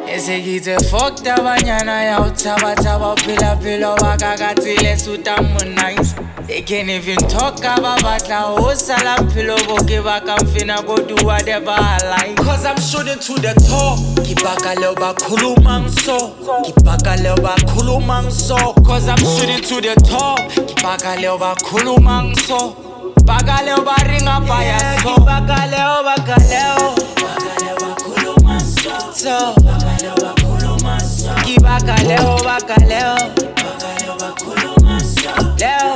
Esegize fuck tabanyana ya utaba pila wakakatile sutamonize. They can't even talk about batla osala pilo boke bakamfina go do whatever I like. Cause I'm shooting to the top. Kibaka leo bakulu mangso. Kibaka leo bakulu mangso. Cause I'm shooting to the top. Kibaka leo bakulu mangso. Baka leo baringa paya so. Kibaka leo bakaleo. So, Kibaka leo bakaleo. Leo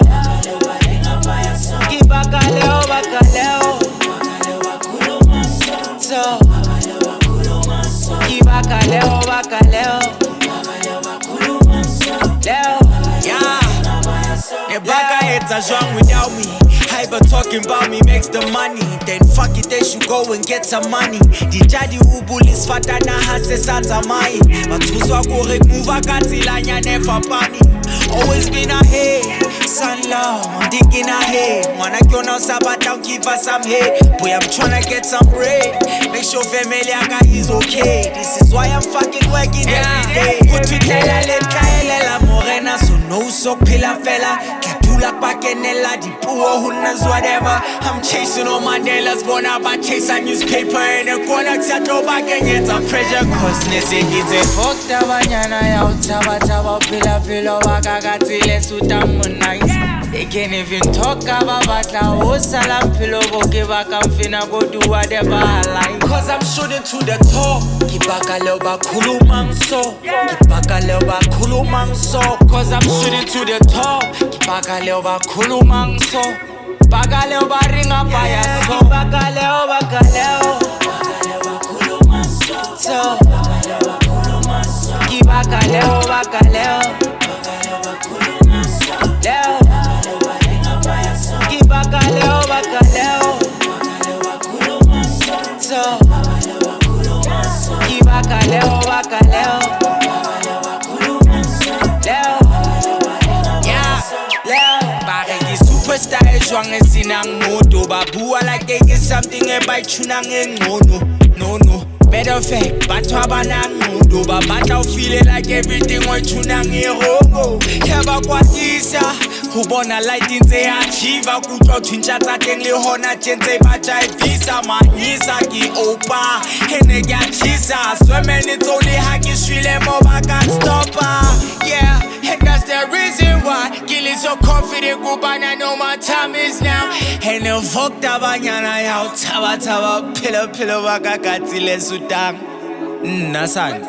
Kibaka leo bakaleo. So, Kibaka leo bakaleo. Leo, yeah. The baka heads are strong without me. Hyper talking about me makes the money. Then fuck it, they should go and get some money. The jadi ubulis fatana hase satamai. But who's wa go remove a katilanya never pani. Always been ahead, son love, I'm digging ahead. Wanna go now sabata, give us some head. Boy, I'm tryna get some bread. Make sure family is okay. This is why I'm fucking working every day. Put you tell la morena, so no so pilla fella. Like Bacanella, the poor who knows whatever. I'm chasing all Mandela's born out by chase a newspaper in the corner to throw back and get some pressure. Cause nese gize fuck tabanyana ya utaba pila wakakatile sutamonize. They can't even talk about batla osala pilo boke bakamfina go do whatever I like. Cause I'm shooting to the top. Kibaka leo bakulu mangso. Kibaka leo bakulu mangso. Cause I'm shooting to the top. Kibaka leo bakulu mangso. Baka leo baringa paya so. Kibaka leo bakaleo. So, Kibaka leo bakaleo. Leo Kibaka leo bakaleo. So, Kibaka leo bakaleo. Leo, yeah, Leo. Bareki superstar ejwang esinang moto. Babua like they get something by chunang ngono. No. Matter of fact, batwa banang moto. Babata feel like everything on chunang erongo. Yaba kwatisa. Kubona light inze achiva kutwa twinjata teng le hona tshentse batja visa manyisa ki opa hene ya chisa swimming it's only haki shwile mo ba can't stop yeah and that's the reason why kill is so confident kubana no my time is now and the fuck tabanyana ya utaba pilo wakakatile sutang nasani